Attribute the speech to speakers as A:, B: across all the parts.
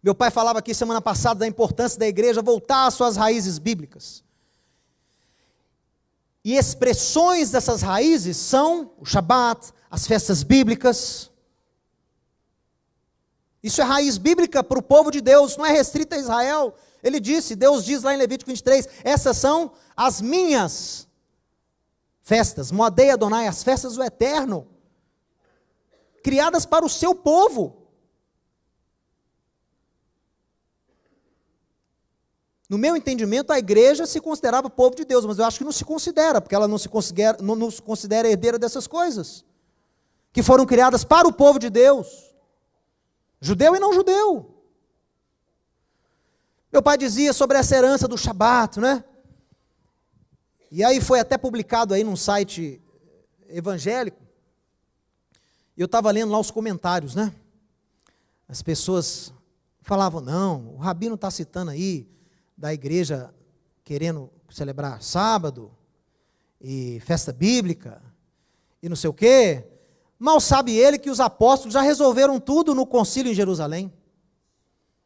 A: Meu pai falava aqui semana passada da importância da igreja voltar às suas raízes bíblicas. E expressões dessas raízes são o Shabat, as festas bíblicas. Isso é raiz bíblica para o povo de Deus, não é restrita a Israel. Ele disse, Deus diz lá em Levítico 23, essas são as minhas festas, Moadei Adonai, as festas do Eterno, criadas para o seu povo. No meu entendimento, a igreja se considerava povo de Deus, mas eu acho que não se considera, porque ela não se considera herdeira dessas coisas, que foram criadas para o povo de Deus, judeu e não judeu. Meu pai dizia sobre essa herança do Shabat, né? E aí foi até publicado aí num site evangélico, e eu estava lendo lá os comentários, né? As pessoas falavam, não, o rabino está citando aí, da igreja querendo celebrar sábado, e festa bíblica, e não sei o quê. Mal sabe ele que os apóstolos já resolveram tudo no concílio em Jerusalém.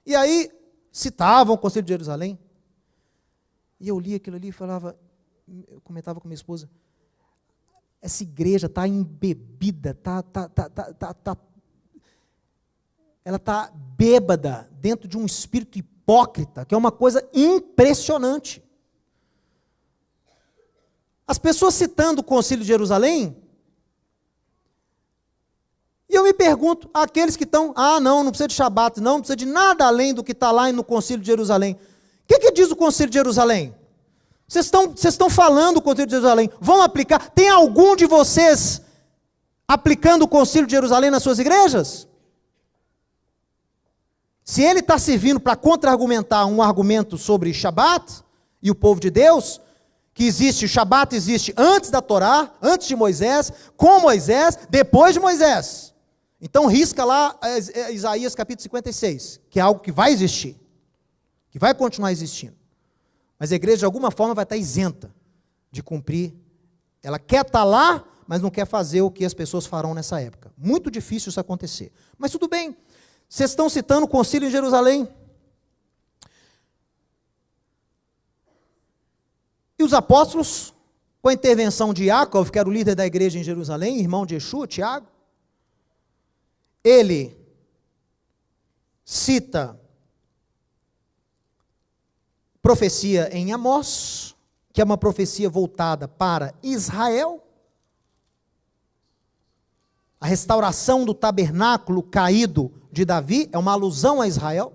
A: E aí, citavam o concílio de Jerusalém. E eu li aquilo ali e falava, eu comentava com minha esposa, essa igreja está embebida, ela está bêbada dentro de um espírito hipócrita, que é uma coisa impressionante. As pessoas citando o concílio de Jerusalém, e eu me pergunto, aqueles que estão, não precisa de Shabat, não precisa de nada além do que está lá no concílio de Jerusalém. O que diz o concílio de Jerusalém? Vocês estão falando o concílio de Jerusalém, vão aplicar? Tem algum de vocês aplicando o concílio de Jerusalém nas suas igrejas? Se ele está servindo para contra-argumentar um argumento sobre Shabat e o povo de Deus, que existe, o Shabat existe antes da Torá, antes de Moisés, com Moisés, depois de Moisés. Então risca lá Isaías capítulo 56, que é algo que vai existir, que vai continuar existindo. Mas a igreja de alguma forma vai estar isenta de cumprir. Ela quer estar lá, mas não quer fazer o que as pessoas farão nessa época. Muito difícil isso acontecer. Mas tudo bem. Vocês estão citando o concílio em Jerusalém. E os apóstolos, com a intervenção de Jacob, que era o líder da igreja em Jerusalém, irmão de Yeshua, Tiago, ele cita profecia em Amós, que é uma profecia voltada para Israel, a restauração do tabernáculo caído de Davi é uma alusão a Israel.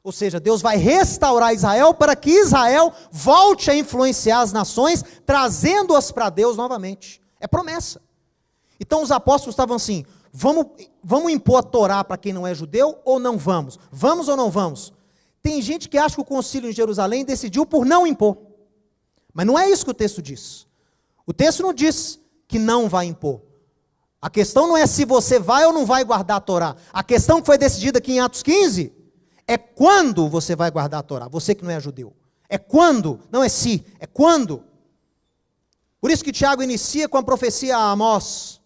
A: Ou seja, Deus vai restaurar Israel para que Israel volte a influenciar as nações, trazendo-as para Deus novamente. É promessa. Então os apóstolos estavam assim, vamos impor a Torá para quem não é judeu ou não vamos? Vamos ou não vamos? Tem gente que acha que o concílio em Jerusalém decidiu por não impor. Mas não é isso que o texto diz. O texto não diz que não vai impor. A questão não é se você vai ou não vai guardar a Torá. A questão que foi decidida aqui em Atos 15 é quando você vai guardar a Torá. Você que não é judeu. É quando, não é se, é quando. Por isso que Tiago inicia com a profecia a Amós.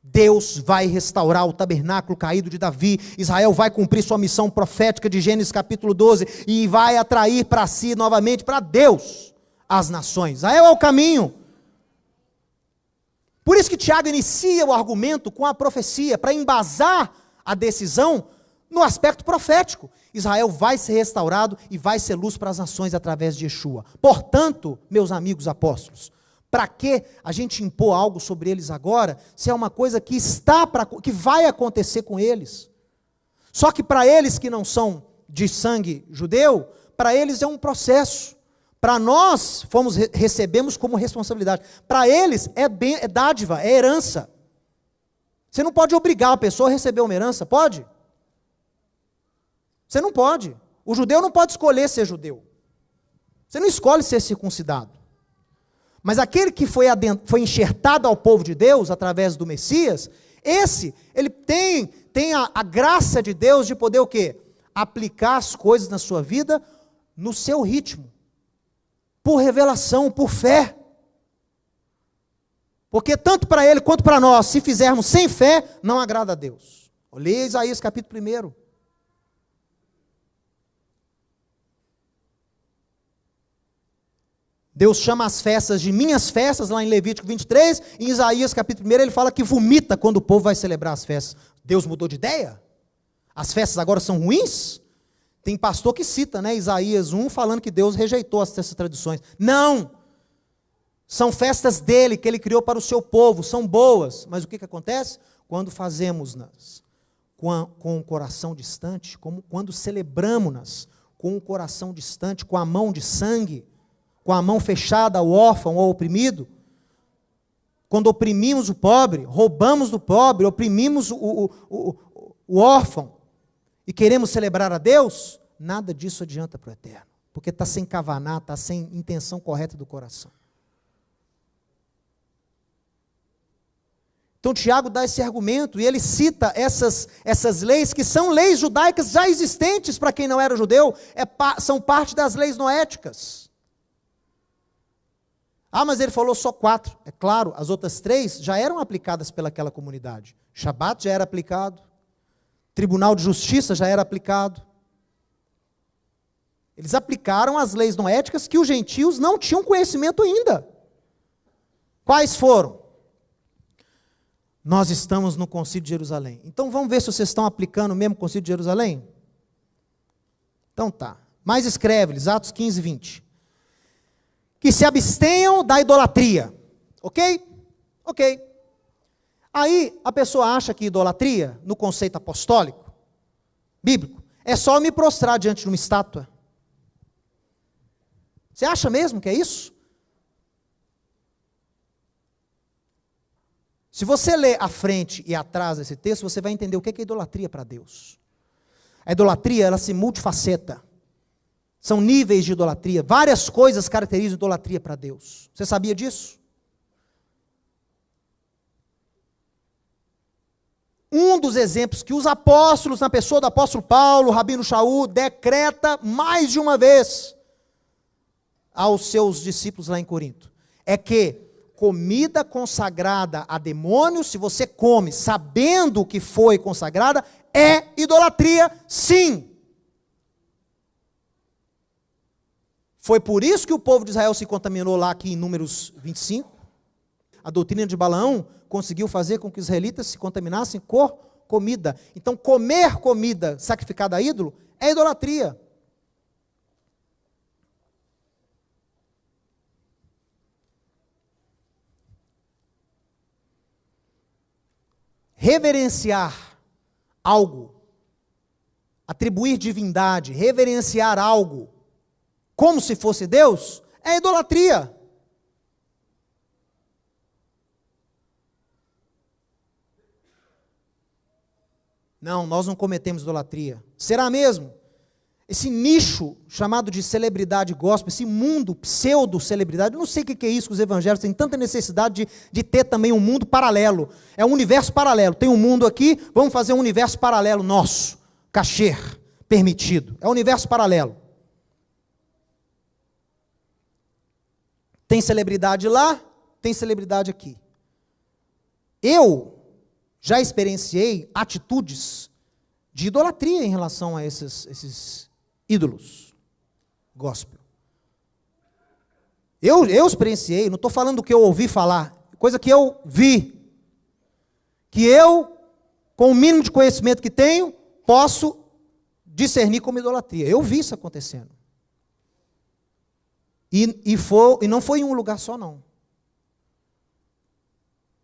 A: Deus vai restaurar o tabernáculo caído de Davi. Israel vai cumprir sua missão profética de Gênesis capítulo 12 e vai atrair para si novamente, para Deus, as nações. Israel é o caminho. Por isso que Tiago inicia o argumento com a profecia, para embasar a decisão no aspecto profético. Israel vai ser restaurado e vai ser luz para as nações através de Yeshua. Portanto, meus amigos apóstolos, para que a gente impor algo sobre eles agora, se é uma coisa que que vai acontecer com eles? Só que para eles que não são de sangue judeu, para eles é um processo. Para nós, recebemos como responsabilidade. Para eles, é dádiva, é herança. Você não pode obrigar a pessoa a receber uma herança, pode? Você não pode. O judeu não pode escolher ser judeu. Você não escolhe ser circuncidado. Mas aquele que foi enxertado ao povo de Deus, através do Messias, ele tem a graça de Deus de poder o quê? Aplicar as coisas na sua vida no seu ritmo. Por revelação, por fé. Porque tanto para ele quanto para nós, se fizermos sem fé, não agrada a Deus. Olha Isaías capítulo 1. Deus chama as festas de minhas festas, lá em Levítico 23, em Isaías capítulo 1, ele fala que vomita quando o povo vai celebrar as festas. Deus mudou de ideia? As festas agora são ruins? Tem pastor que cita, né, Isaías 1, falando que Deus rejeitou essas tradições. Não! São festas dele, que ele criou para o seu povo, são boas. Mas o que acontece? Quando fazemos-nas com o coração distante, como quando celebramos-nas com o coração distante, com a mão de sangue, com a mão fechada ao órfão, ao oprimido, quando oprimimos o pobre, roubamos do pobre, oprimimos o órfão, e queremos celebrar a Deus, nada disso adianta para o eterno, porque está sem kavaná, está sem intenção correta do coração. Então Tiago dá esse argumento, e ele cita essas leis, que são leis judaicas já existentes para quem não era judeu, são parte das leis noéticas. Ah, mas ele falou só 4. É claro, as outras 3 já eram aplicadas pelaquela comunidade. Shabat já era aplicado, Tribunal de Justiça já era aplicado. Eles aplicaram as leis noéticas que os gentios não tinham conhecimento ainda. Quais foram? Nós estamos no Concílio de Jerusalém. Então vamos ver se vocês estão aplicando o mesmo Concílio de Jerusalém? Então tá. Mas escreve-lhes, Atos 15, 20. Que se abstenham da idolatria. Ok? Ok. Aí a pessoa acha que idolatria, no conceito apostólico, bíblico, é só me prostrar diante de uma estátua. Você acha mesmo que é isso? Se você ler à frente e atrás desse texto, você vai entender o que é idolatria para Deus. A idolatria, ela se multifaceta. São níveis de idolatria. Várias coisas caracterizam idolatria para Deus. Você sabia disso? Um dos exemplos que os apóstolos, na pessoa do apóstolo Paulo, Rabino Shaul, decreta mais de uma vez aos seus discípulos lá em Corinto, é que comida consagrada a demônios, se você come sabendo que foi consagrada, é idolatria, sim. Foi por isso que o povo de Israel se contaminou lá aqui em Números 25. A doutrina de Balaão conseguiu fazer com que os israelitas se contaminassem com comida. Então, comer comida sacrificada a ídolo é idolatria. Reverenciar algo, atribuir divindade, reverenciar algo, como se fosse Deus, é idolatria. Não, nós não cometemos idolatria. Será mesmo? Esse nicho chamado de celebridade gospel, esse mundo pseudo-celebridade, eu não sei o que é isso que os evangélicos têm tanta necessidade de ter também um mundo paralelo. É um universo paralelo. Tem um mundo aqui, vamos fazer um universo paralelo nosso. Kasher, permitido. É um universo paralelo. Tem celebridade lá, tem celebridade aqui. Eu já experienciei atitudes de idolatria em relação a esses ídolos gospel. Eu experienciei, não estou falando do que eu ouvi falar, coisa que eu vi, que eu, com o mínimo de conhecimento que tenho, posso discernir como idolatria. Eu vi isso acontecendo. E não foi em um lugar só, não.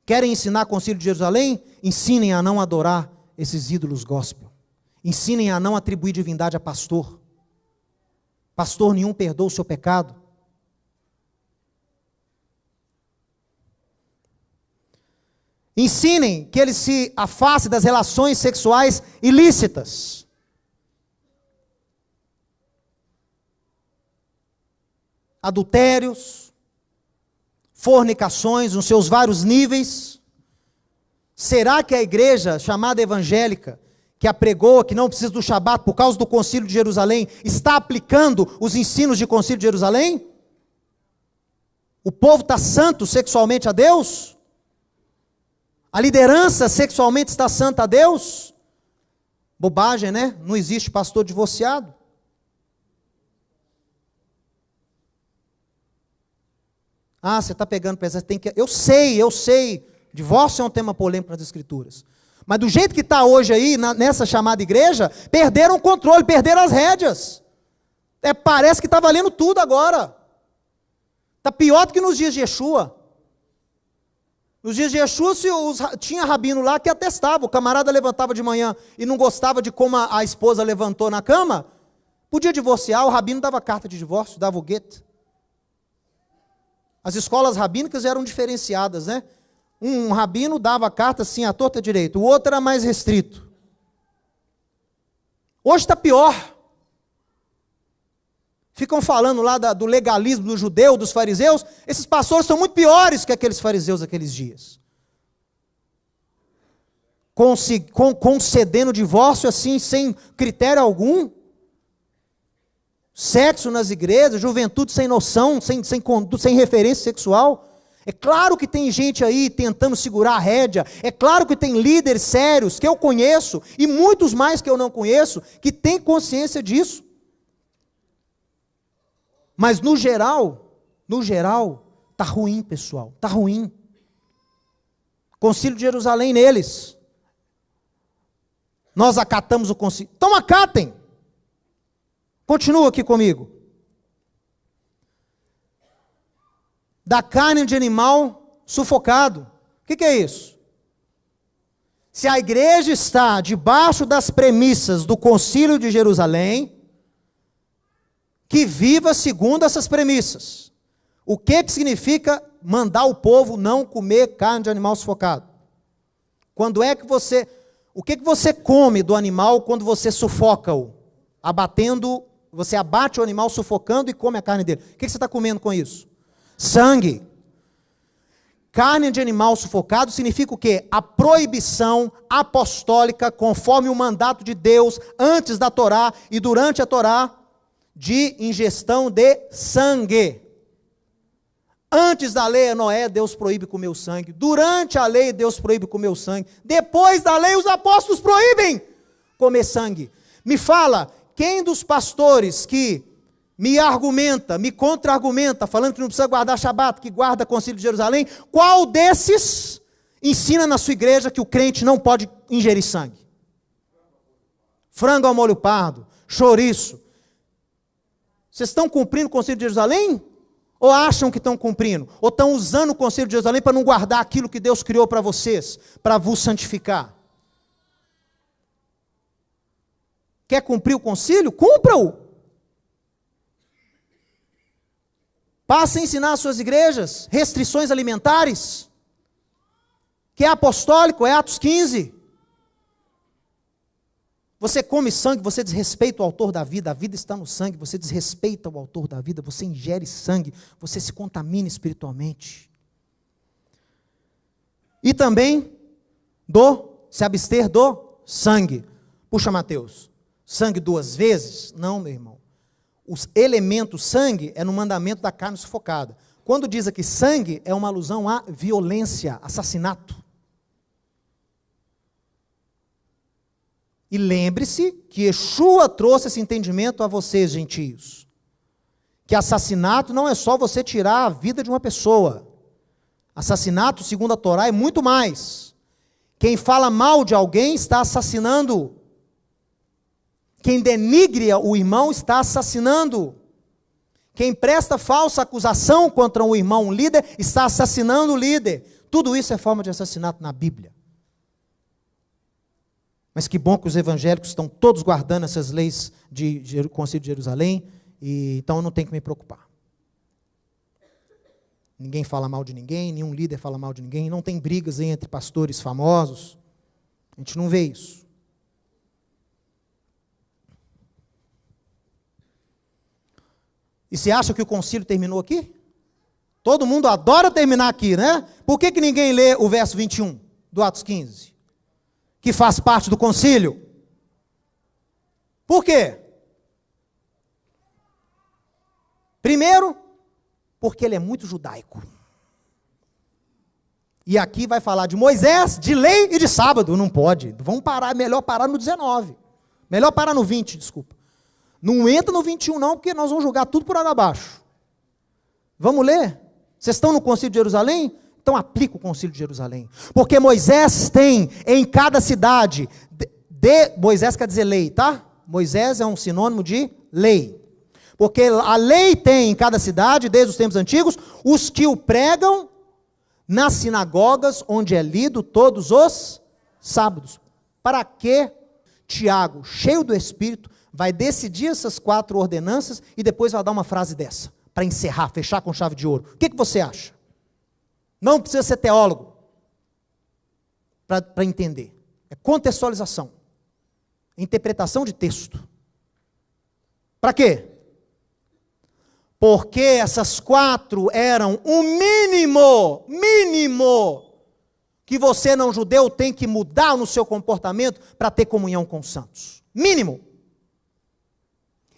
A: Querem ensinar Concílio de Jerusalém? Ensinem a não adorar esses ídolos gospel. Ensinem a não atribuir divindade a pastor. Pastor nenhum perdoa o seu pecado. Ensinem que ele se afaste das relações sexuais ilícitas. Adultérios, fornicações nos seus vários níveis. Será que a igreja chamada evangélica, que apregou que não precisa do Shabat por causa do Concílio de Jerusalém, está aplicando os ensinos de Concílio de Jerusalém? O povo está santo sexualmente a Deus? A liderança sexualmente está santa a Deus? Bobagem, né? Não existe pastor divorciado. Ah, você está pegando pesado, tem que... Eu sei. Divórcio é um tema polêmico nas Escrituras. Mas do jeito que está hoje aí, nessa chamada igreja, perderam o controle, perderam as rédeas. Parece que está valendo tudo agora. Está pior do que nos dias de Yeshua. Nos dias de Yeshua, tinha rabino lá que atestava, o camarada levantava de manhã e não gostava de como a esposa levantou na cama, podia divorciar, o rabino dava carta de divórcio, dava o guete. As escolas rabínicas eram diferenciadas, né? Um rabino dava a carta assim, à torta direita, o outro era mais restrito. Hoje está pior. Ficam falando lá do legalismo do judeu, dos fariseus, esses pastores são muito piores que aqueles fariseus daqueles dias. Concedendo divórcio assim, sem critério algum. Sexo nas igrejas, juventude sem noção, sem referência sexual. É claro que tem gente aí tentando segurar a rédea, é claro que tem líderes sérios que eu conheço, e muitos mais que eu não conheço, que têm consciência disso. Mas no geral, está ruim, pessoal, está ruim. Concílio de Jerusalém neles. Nós acatamos o concílio. Então acatem. Continua aqui comigo. Da carne de animal sufocado. O que é isso? Se a igreja está debaixo das premissas do Concílio de Jerusalém, que viva segundo essas premissas. O que significa mandar o povo não comer carne de animal sufocado? O que você come do animal quando você sufoca-o? Você abate o animal sufocando e come a carne dele. O que você está comendo com isso? Sangue. Carne de animal sufocado significa o quê? A proibição apostólica, conforme o mandato de Deus, antes da Torá e durante a Torá, de ingestão de sangue. Antes da lei, Noé, Deus proíbe comer o sangue. Durante a lei, Deus proíbe comer o sangue. Depois da lei, os apóstolos proíbem comer sangue. Me fala, quem dos pastores que me argumenta, me contra-argumenta, falando que não precisa guardar Shabat, que guarda o Concílio de Jerusalém, qual desses ensina na sua igreja que o crente não pode ingerir sangue? Frango ao molho pardo, chouriço. Vocês estão cumprindo o Concílio de Jerusalém? Ou acham que estão cumprindo? Ou estão usando o Concílio de Jerusalém para não guardar aquilo que Deus criou para vocês, para vos santificar? Quer cumprir o concílio? Cumpra-o! Passe a ensinar às suas igrejas restrições alimentares, que é apostólico, é Atos 15. Você come sangue, você desrespeita o autor da vida, a vida está no sangue, você desrespeita o autor da vida, você ingere sangue, você se contamina espiritualmente. E também se abster do sangue. Puxa, Mateus, sangue 2 vezes? Não, meu irmão. Os elementos sangue é no mandamento da carne sufocada. Quando diz aqui sangue, é uma alusão à violência, assassinato. E lembre-se que Yeshua trouxe esse entendimento a vocês, gentios. Que assassinato não é só você tirar a vida de uma pessoa. Assassinato, segundo a Torá, é muito mais. Quem fala mal de alguém está assassinando. Quem denigre o irmão está assassinando. Quem presta falsa acusação contra um irmão, um líder, está assassinando o líder. Tudo isso é forma de assassinato na Bíblia. Mas que bom que os evangélicos estão todos guardando essas leis de Concílio de Jerusalém, e então eu não tenho que me preocupar. Ninguém fala mal de ninguém, nenhum líder fala mal de ninguém, não tem brigas entre pastores famosos. A gente não vê isso. E você acha que o concílio terminou aqui? Todo mundo adora terminar aqui, né? Por que ninguém lê o verso 21 do Atos 15? Que faz parte do concílio. Por quê? Primeiro, porque ele é muito judaico. E aqui vai falar de Moisés, de lei e de sábado. Não pode. Vamos parar, melhor parar no 19. Melhor parar no 20, desculpa. Não entra no 21 não, porque nós vamos jogar tudo por água abaixo. Vamos ler? Vocês estão no Concílio de Jerusalém? Então aplica o Concílio de Jerusalém. Porque Moisés tem em cada cidade, Moisés quer dizer lei, tá? Moisés é um sinônimo de lei. Porque a lei tem em cada cidade, desde os tempos antigos, os que o pregam nas sinagogas, onde é lido todos os sábados. Para que Tiago, cheio do Espírito, vai decidir essas 4 ordenanças e depois vai dar uma frase dessa, para encerrar, fechar com chave de ouro? O que você acha? Não precisa ser teólogo para entender. É contextualização, interpretação de texto. Para quê? Porque essas 4 eram o mínimo que você não judeu tem que mudar no seu comportamento para ter comunhão com os santos. Mínimo.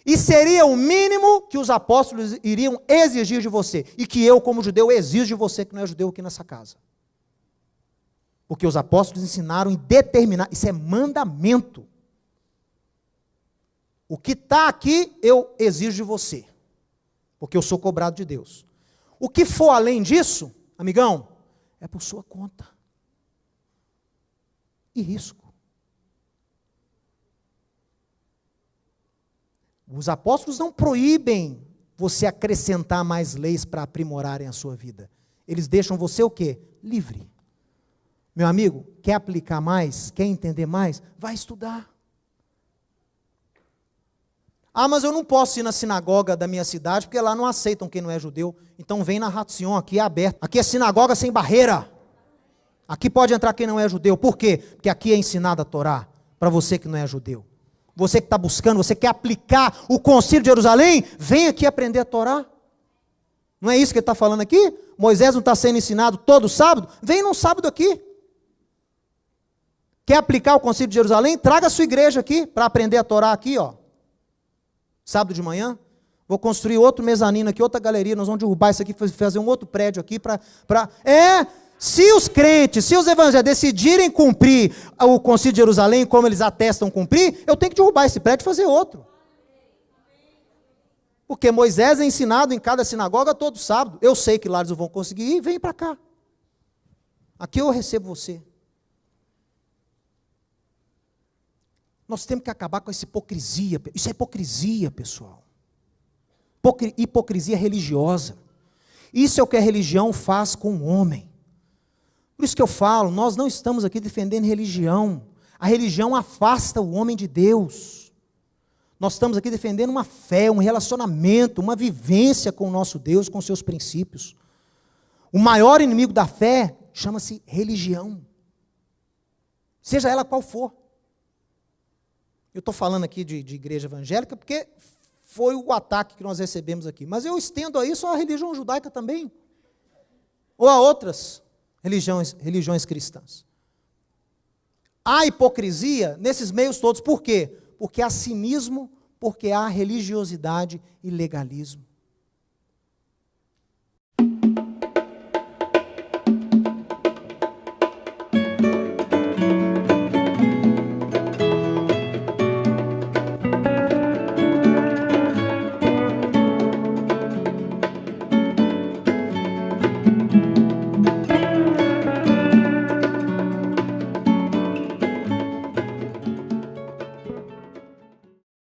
A: E seria o mínimo que os apóstolos iriam exigir de você, e que eu, como judeu, exijo de você que não é judeu aqui nessa casa. Porque os apóstolos ensinaram em determinar, isso é mandamento. O que está aqui, eu exijo de você, porque eu sou cobrado de Deus. O que for além disso, amigão, é por sua conta. E risco. Os apóstolos não proíbem você acrescentar mais leis para aprimorarem a sua vida. Eles deixam você o quê? Livre. Meu amigo, quer aplicar mais? Quer entender mais? Vai estudar. Ah, mas eu não posso ir na sinagoga da minha cidade, porque lá não aceitam quem não é judeu. Então vem na Hatzion, aqui é aberto. Aqui é sinagoga sem barreira. Aqui pode entrar quem não é judeu. Por quê? Porque aqui é ensinada a Torá, para você que não é judeu. Você que está buscando, você quer aplicar o Concílio de Jerusalém, vem aqui aprender a Torá. Não é isso que ele está falando aqui? Moisés não está sendo ensinado todo sábado? Vem num sábado aqui. Quer aplicar o Concílio de Jerusalém? Traga a sua igreja aqui, para aprender a Torá aqui, ó. Sábado de manhã. Vou construir outro mezanino aqui, outra galeria, nós vamos derrubar isso aqui, fazer um outro prédio aqui se os crentes, se os evangélicos decidirem cumprir o Concílio de Jerusalém como eles atestam cumprir, eu tenho que derrubar esse prédio e fazer outro. Porque Moisés é ensinado em cada sinagoga todo sábado. Eu sei que lá eles não vão conseguir ir, vem para cá. Aqui eu recebo você. Nós temos que acabar com essa hipocrisia. Isso é hipocrisia, pessoal. Hipocrisia religiosa. Isso é o que a religião faz com o homem. Por isso que eu falo, nós não estamos aqui defendendo religião. A religião afasta o homem de Deus. Nós estamos aqui defendendo uma fé, um relacionamento, uma vivência com o nosso Deus, com seus princípios. O maior inimigo da fé chama-se religião. Seja ela qual for. Eu estou falando aqui de igreja evangélica porque foi o ataque que nós recebemos aqui. Mas eu estendo a isso à religião judaica também. Ou a outras religiões cristãs. Há hipocrisia nesses meios todos. Por quê? Porque há cinismo, porque há religiosidade e legalismo.